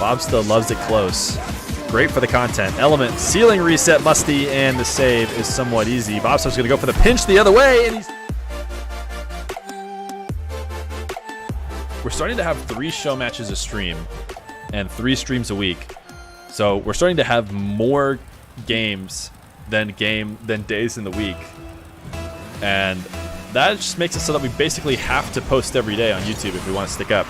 Bobsto loves it close. Great for the content. Element, ceiling reset, Musty, and the save is somewhat easy. Bobsto's going to go for the pinch the other way, and we're starting to have 3 show matches a stream and 3 streams a week. So we're starting to have more games than days in the week. And that just makes it so that we basically have to post every day on YouTube if we want to stick up.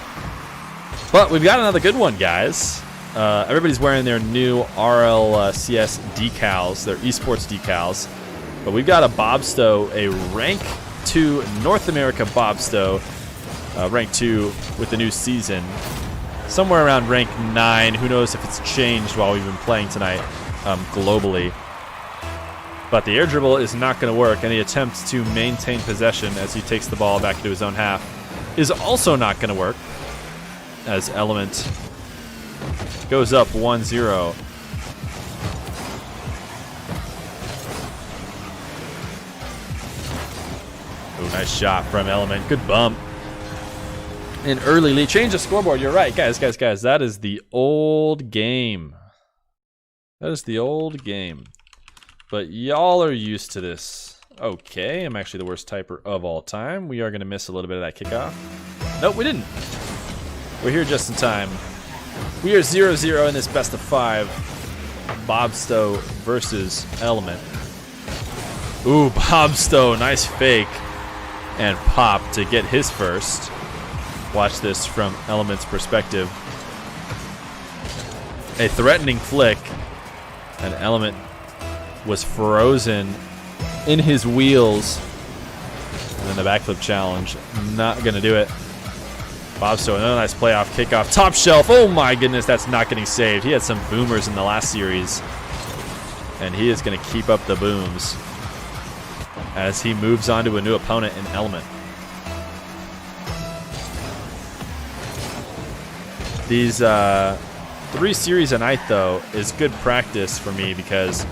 But we've got another good one, guys. Everybody's wearing their new RLCS decals, their esports decals. But we've got a Bobsto, a rank 2 North America Bobsto, rank 2 with the new season. Somewhere around rank 9. Who knows if it's changed while we've been playing tonight globally. But the air dribble is not going to work. Any attempt to maintain possession as he takes the ball back into his own half is also not going to work, as Element goes up 1-0. Oh, nice shot from Element. Good bump. An early lead. Change the scoreboard. You're right. Guys. That is the old game. That is the old game. But y'all are used to this. Okay, I'm actually the worst typer of all time. We are going to miss a little bit of that kickoff. Nope, we didn't. We're here just in time. We are 0-0 in this best of 5. Bobsto versus Element. Ooh, Bobsto, nice fake. And pop to get his first. Watch this from Element's perspective. A threatening flick. An Element was frozen in his wheels. And then the backflip challenge. Not going to do it. Bobsto, another nice playoff kickoff. Top shelf. Oh my goodness, that's not getting saved. He had some boomers in the last series. And he is going to keep up the booms as he moves on to a new opponent in Element. These 3 series a night, though, is good practice for me because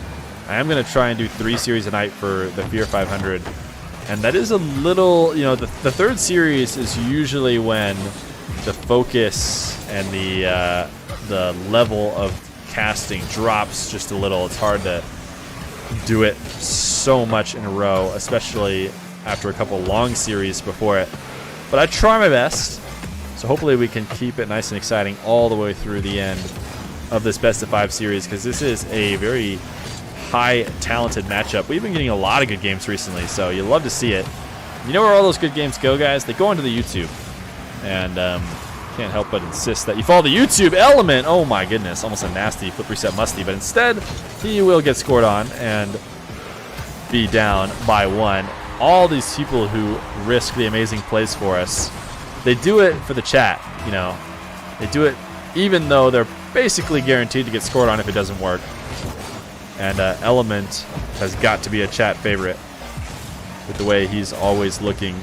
I am going to try and do 3 series a night for the Feer 500. And that is a little, you know, the 3rd series is usually when the focus and the level of casting drops just a little. It's hard to do it so much in a row, especially after a couple long series before it. But I try my best, so hopefully we can keep it nice and exciting all the way through the end of this best of 5 series, because this is a very high talented matchup. We've been getting a lot of good games recently, so you love to see it. You know where all those good games go, guys? They go onto the YouTube. And can't help but insist that you follow the YouTube Element. Oh my goodness, almost a nasty flip reset Musty, but instead he will get scored on and be down by 1. All these people who risk the amazing plays for us, they do it for the chat, you know. They do it even though they're basically guaranteed to get scored on if it doesn't work. And Element has got to be a chat favorite with the way he's always looking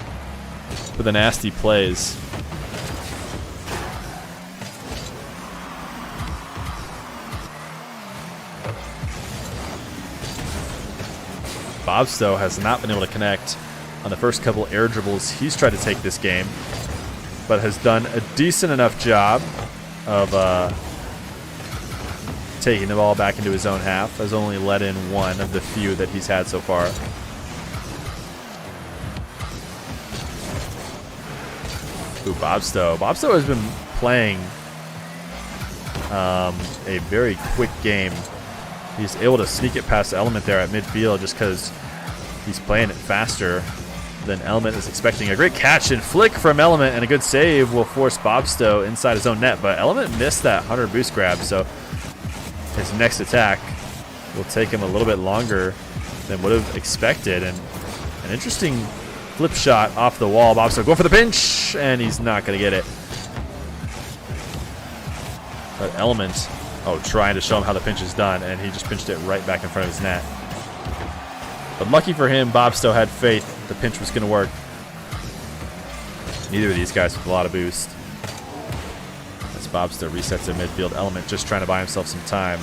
for the nasty plays. Bobsto has not been able to connect on the first couple air dribbles he's tried to take this game, but has done a decent enough job of taking the ball back into his own half. Has only let in 1 of the few that he's had so far. Ooh, Bobsto. Bobsto has been playing a very quick game. He's able to sneak it past Element there at midfield just because he's playing it faster than Element is expecting. A great catch and flick from Element, and a good save will force Bobsto inside his own net. But Element missed that 100 boost grab, so his next attack will take him a little bit longer than would have expected. And an interesting flip shot off the wall. Bobsto going for the pinch, and he's not going to get it. But Element, trying to show him how the pinch is done, and he just pinched it right back in front of his net. But lucky for him, Bobsto had faith the pinch was going to work. Neither of these guys with a lot of boost. As Bobsto resets at midfield, Element just trying to buy himself some time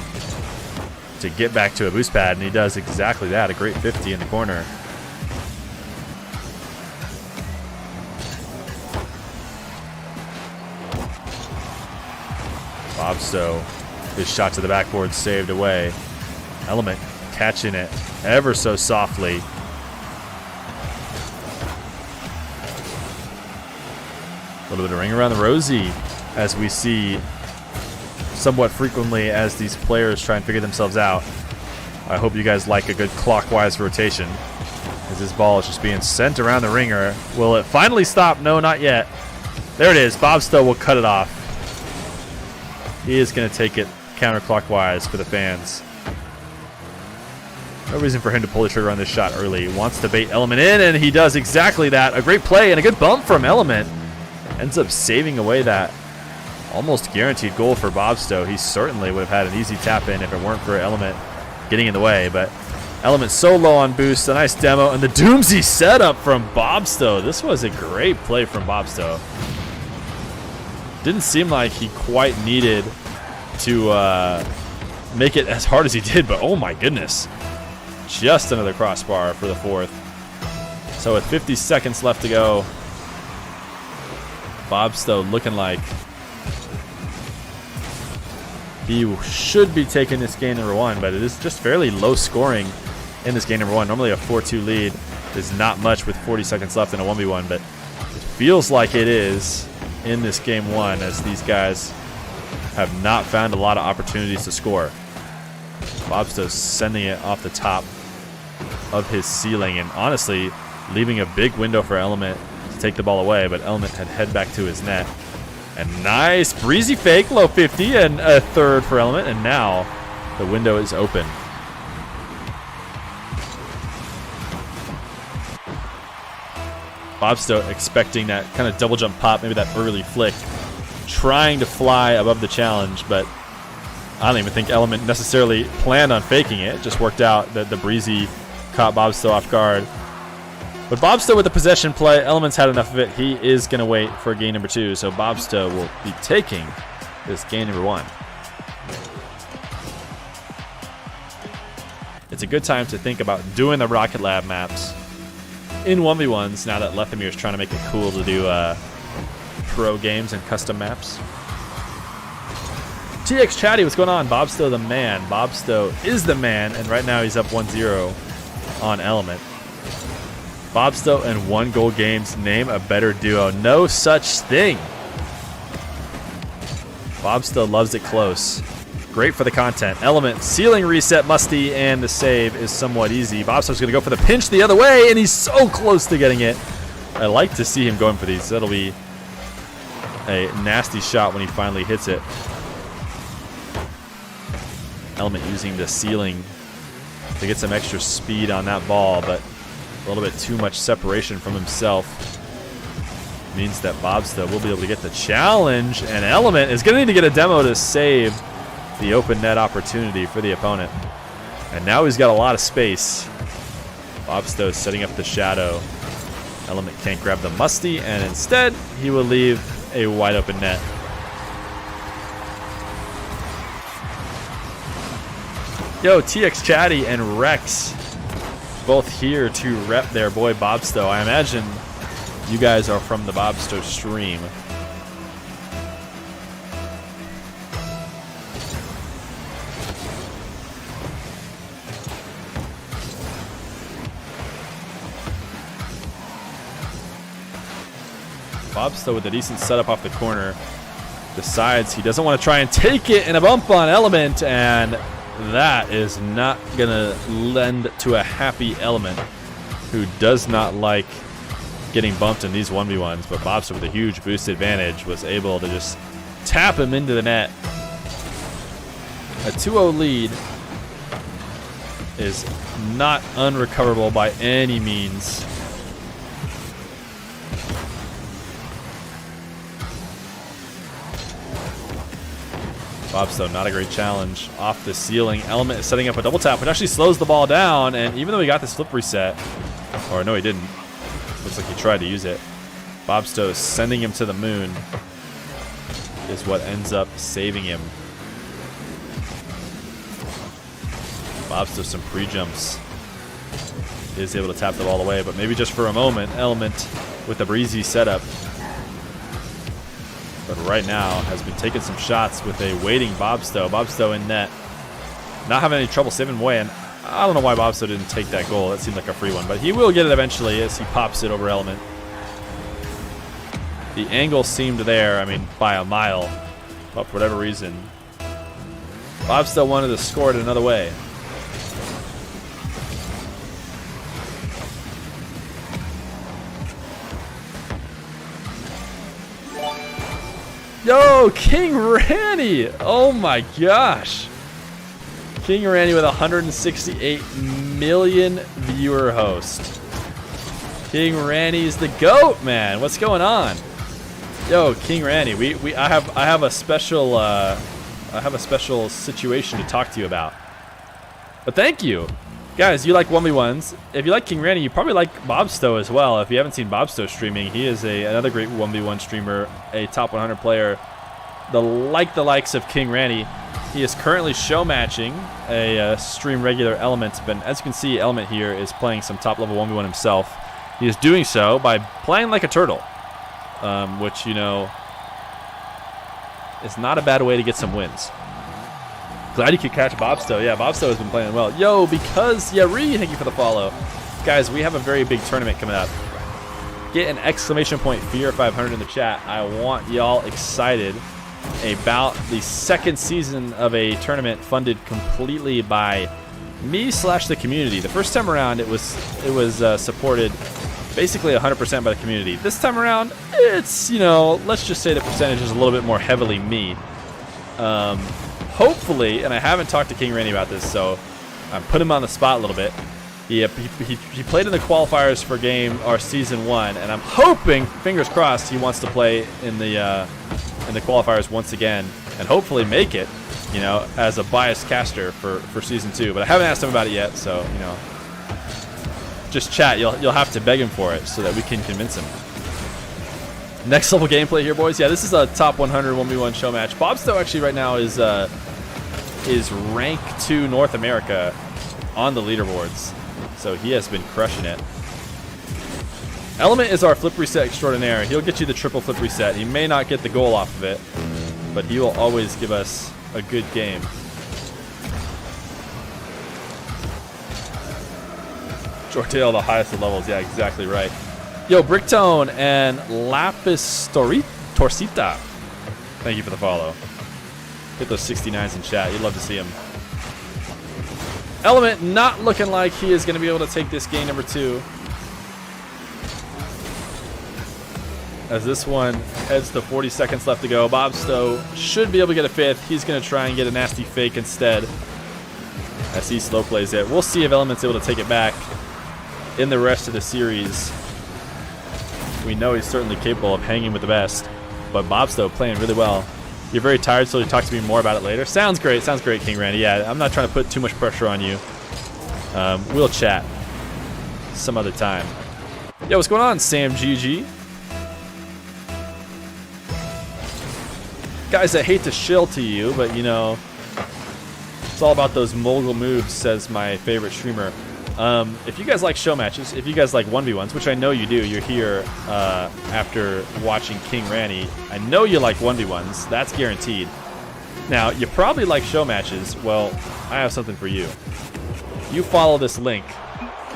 to get back to a boost pad, and he does exactly that. A great 50 in the corner. Bobsto, his shot to the backboard saved away. Element catching it ever so softly. A little bit of ring around the rosy, as we see somewhat frequently as these players try and figure themselves out. I hope you guys like a good clockwise rotation, as this ball is just being sent around the ringer. Will it finally stop? No, not yet. There it is. Bobsto will cut it off. He is going to take it counterclockwise for the fans. No reason for him to pull the trigger on this shot early. He wants to bait Element in, and he does exactly that. A great play and a good bump from Element. Ends up saving away that almost guaranteed goal for Bobsto. He certainly would have had an easy tap in if it weren't for Element getting in the way, but Element so low on boost. A nice demo, and the Doomsy setup from Bobsto. This was a great play from Bobsto. Didn't seem like he quite needed to make it as hard as he did, but oh my goodness. Just another crossbar for the fourth. So with 50 seconds left to go, Bobsto looking like he should be taking this game number one, but it is just fairly low scoring in this game number one. Normally a 4-2 lead is not much with 40 seconds left in a 1v1, but it feels like it is in this game one, as these guys have not found a lot of opportunities to score. Bobsto's sending it off the top of his ceiling, and honestly leaving a big window for Element to take the ball away, but Element had head back to his net. And nice breezy fake, low 50, and a third for Element, and now the window is open. Bobsto expecting that kind of double jump pop, maybe that early flick, trying to fly above the challenge, but I don't even think Element necessarily planned on faking it. It just worked out that the breezy caught Bobsto off guard. But Bobsto with the possession play, Element's had enough of it. He is going to wait for game number two, so Bobsto will be taking this game number one. It's a good time to think about doing the Rocket Lab maps in 1v1s now that Lethamir is trying to make it cool to do pro games and custom maps. TX Chatty, what's going on? Bobsto the man. Bobsto is the man, and right now he's up 1-0 on Element. Bobsto and 1-goal games, name a better duo. No such thing. Bobsto loves it close. Great for the content. Element, ceiling reset, musty, and the save is somewhat easy. Bobsto's going to go for the pinch the other way, and he's so close to getting it. I like to see him going for these. That'll be a nasty shot when he finally hits it. Element using the ceiling to get some extra speed on that ball, but a little bit too much separation from himself means that Bobsto will be able to get the challenge, and Element is going to need to get a demo to save the open net opportunity for the opponent. And now he's got a lot of space. Bobsto setting up the shadow. Element can't grab the musty, and instead he will leave a wide open net. Yo, TX Chatty and Rex both here to rep their boy Bobsto. I imagine you guys are from the Bobsto stream. Bobsto with a decent setup off the corner decides he doesn't want to try and take it in a bump on Element, and that is not going to lend to a happy Element, who does not like getting bumped in these 1v1s. But Bobsto with a huge boost advantage was able to just tap him into the net. A 2-0 lead is not unrecoverable by any means. Bobsto, not a great challenge. Off the ceiling, Element is setting up a double tap, which actually slows the ball down, and even though he got this flip reset, or no he didn't, looks like he tried to use it, Bobsto sending him to the moon is what ends up saving him. Bobsto some pre-jumps, is able to tap the ball away, but maybe just for a moment. Element with a breezy setup. but right now has been taking some shots with a waiting Bobsto. Bobsto in net. Not having any trouble saving away, and I don't know why Bobsto didn't take that goal. That seemed like a free one, but he will get it eventually as he pops it over Element. The angle seemed there, I mean, by a mile, but for whatever reason, Bobsto wanted to score it another way. Yo, King Randy! Oh my gosh! King Randy with 168 million viewer host. King Randy's the GOAT, man. What's going on? Yo, King Randy, I have a special situation to talk to you about. But thank you. Guys, you like 1v1s. If you like King Randy, you probably like Bobsto as well. If you haven't seen Bobsto streaming, he is another great 1v1 streamer, a top 100 player. The likes of King Randy. He is currently showmatching a stream regular Element, but as you can see, Element here is playing some top level 1v1 himself. He is doing so by playing like a turtle, which, you know, is not a bad way to get some wins. Glad you could catch Bobsto. Yeah, Bobsto has been playing well. Yo, because, yeah, Ree, thank you for the follow. Guys, we have a very big tournament coming up. Get an exclamation point Feer 500 in the chat. I want y'all excited about the second season of a tournament funded completely by me / the community. The first time around, it was supported basically 100% by the community. This time around, it's, you know, let's just say the percentage is a little bit more heavily me. Hopefully, and I haven't talked to King Randy about this, so I put him on the spot a little bit. He played in the qualifiers for season 1, and I'm hoping, fingers crossed, he wants to play in the qualifiers once again, and hopefully make it, you know, as a biased caster for season 2. But I haven't asked him about it yet, so, you know, just chat. You'll have to beg him for it so that we can convince him. Next level gameplay here, boys. Yeah, this is a top 100 1v1 show match. Bobsto actually right now is rank 2 North America on the leaderboards, so he has been crushing it. Element is our flip reset extraordinaire. He'll get you the triple flip reset. He may not get the goal off of it, but he will always give us a good game. Jortail, the highest of levels. Yeah, exactly right. Yo, Bricktone and Lapis Torsita, thank you for the follow. Hit those 69s in chat. You'd love to see him. Element not looking like he is going to be able to take this game number 2. As this one heads to 40 seconds left to go. Bobsto should be able to get a 5th. He's going to try and get a nasty fake instead as he slow plays it. We'll see if Element's able to take it back in the rest of the series. We know he's certainly capable of hanging with the best, but Bobsto playing really well. You're very tired, so you'll talk to me more about it later. Sounds great, King Randy. Yeah, I'm not trying to put too much pressure on you. We'll chat some other time. Yo, what's going on, Sam GG? Guys, I hate to shill to you, but you know, it's all about those mogul moves, says my favorite streamer. If you guys like show matches, if you guys like 1v1s, which I know you do, you're here after watching King Randy. I know you like 1v1s, that's guaranteed. Now, you probably like show matches. Well, I have something for you. You follow this link,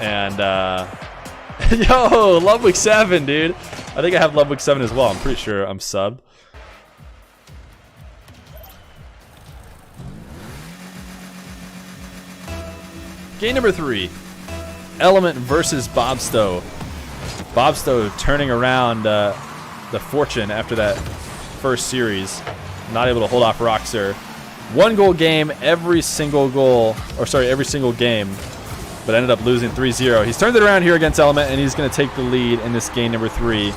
and yo, Love Week 7, dude. I think I have Love Week 7 as well. I'm pretty sure I'm subbed. Game number 3. Element versus Bobsto. Bobsto turning around the fortune after that first series. Not able to hold off Roxer. 1-goal game every single game, but ended up losing 3-0. He's turned it around here against Element, and he's going to take the lead in this game number 3.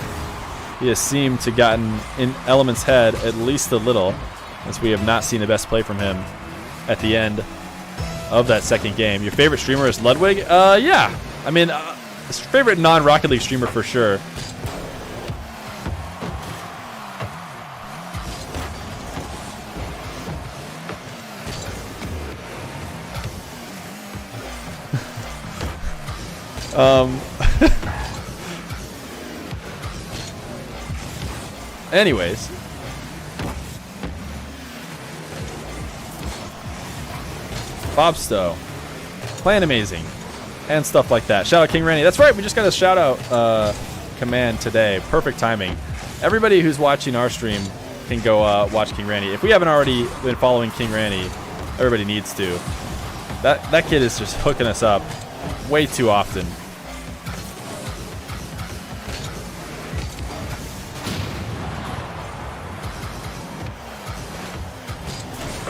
He has seemed to gotten in Element's head at least a little, as we have not seen the best play from him at the end of that second game. Your favorite streamer is Ludwig? Yeah. I mean, his favorite non-Rocket League streamer for sure. Anyways, Bobsto, playing amazing, and stuff like that. Shout out King Randy. That's right, we just got a shout out command today. Perfect timing. Everybody who's watching our stream can go watch King Randy. If we haven't already been following King Randy, everybody needs to. That kid is just hooking us up way too often.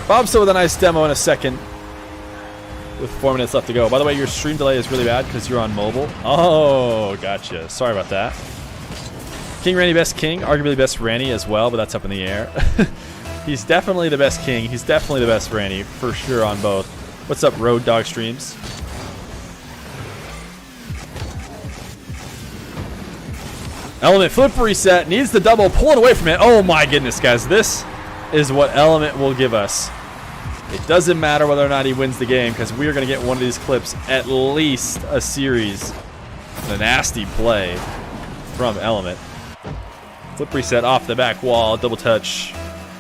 Bobsto with a nice demo in a second with 4 minutes left to go. By the way, your stream delay is really bad because you're on mobile. Oh, gotcha. Sorry about that. King Randy, best king. Arguably best Randy as well, but that's up in the air. He's definitely the best king. He's definitely the best Randy, for sure on both. What's up, Road Dog Streams? Element flip reset. Needs the double. Pulling away from it. Oh my goodness, guys. This is what Element will give us. It doesn't matter whether or not he wins the game because we are going to get one of these clips, at least a series. A nasty play from Element. Flip reset off the back wall. Double touch.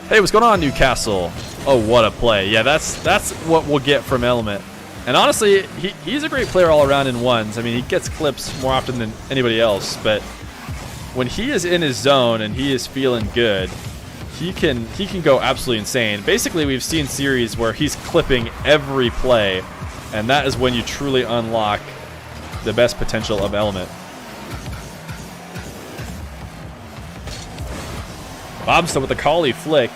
Hey, what's going on, Newcastle? Oh, what a play. Yeah, that's what we'll get from Element. And honestly, he's a great player all around in ones. I mean, he gets clips more often than anybody else, but when he is in his zone and he is feeling good, he can go absolutely insane. Basically, we've seen series where he's clipping every play, and that is when you truly unlock the best potential of Element. Bobsto with the Kali flick,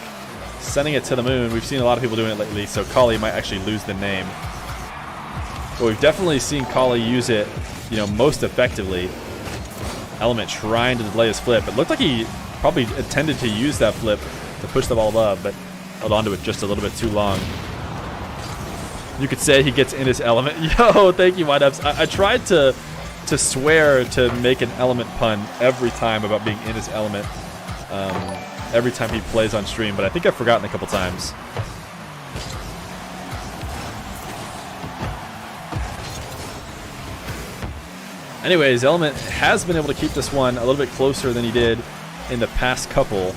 sending it to the moon. We've seen a lot of people doing it lately, so Kali might actually lose the name. But we've definitely seen Kali use it, most effectively. Element trying to delay his flip. It looked like he probably intended to use that flip to push the ball above, but held onto it just a little bit too long. You could say he gets in his element. Yo, thank you, Windups. I tried to swear to make an Element pun every time about being in his element. Every time he plays on stream, but I think I've forgotten a couple times. Anyways, Element has been able to keep this one a little bit closer than he did in the past couple,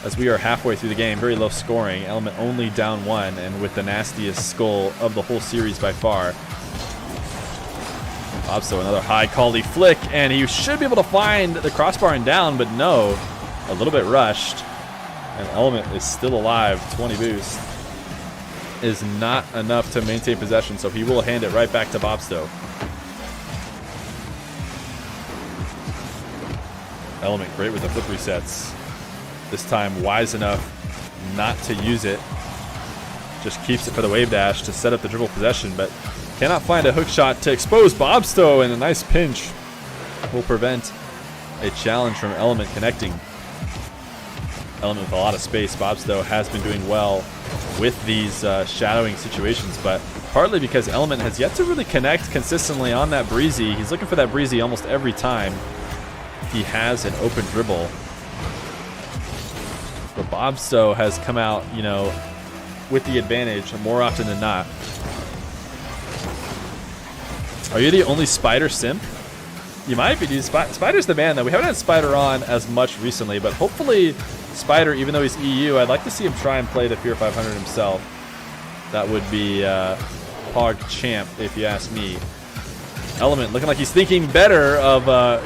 as we are halfway through the game. Very low scoring. Element only down 1, and with the nastiest skull of the whole series by far. Bobsto, another high quality flick, and he should be able to find the crossbar and down, but no. A little bit rushed, and Element is still alive. 20 boost is not enough to maintain possession, so he will hand it right back to Bobsto. Element great with the flip resets. This time wise enough not to use it. Just keeps it for the wave dash to set up the dribble possession, but cannot find a hook shot to expose Bobsto, and a nice pinch will prevent a challenge from Element connecting. Element with a lot of space. Bobsto has been doing well with these shadowing situations, but partly because Element has yet to really connect consistently on that breezy. He's looking for that breezy almost every time he has an open dribble. But Bobsto has come out, with the advantage more often than not. Are you the only Spider simp? You might be, dude. Spider's the man, though. We haven't had Spider on as much recently, but hopefully Spider, even though he's EU, I'd like to see him try and play the Feer 500 himself. That would be Pog champ, if you ask me. Element looking like he's thinking better of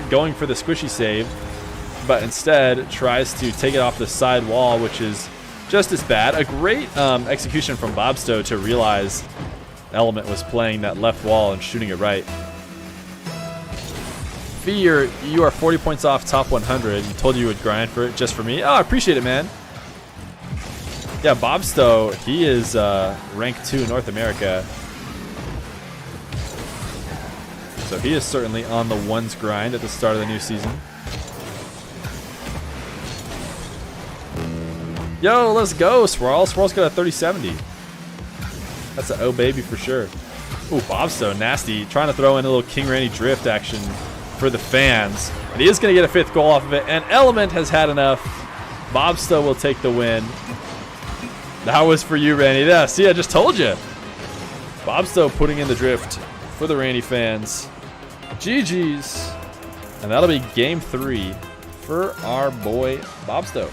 going for the squishy save, but instead tries to take it off the side wall, which is just as bad. A great execution from Bobsto to realize Element was playing that left wall and shooting it right. Feer, you are 40 points off top 100. You told you would grind for it just for me. Oh, I appreciate it, man. Yeah, Bobsto, he is rank 2 in North America. So he is certainly on the ones grind at the start of the new season. Yo, let's go, Swirl. Swirl's got a 30-70. That's an O baby for sure. Ooh, Bobsto, nasty. Trying to throw in a little King Randy drift action for the fans. And he is going to get a 5th goal off of it. And Element has had enough. Bobsto will take the win. That was for you, Randy. Yeah, see, I just told you. Bobsto putting in the drift for the Randy fans. GG's. And that'll be game 3 for our boy Bobsto.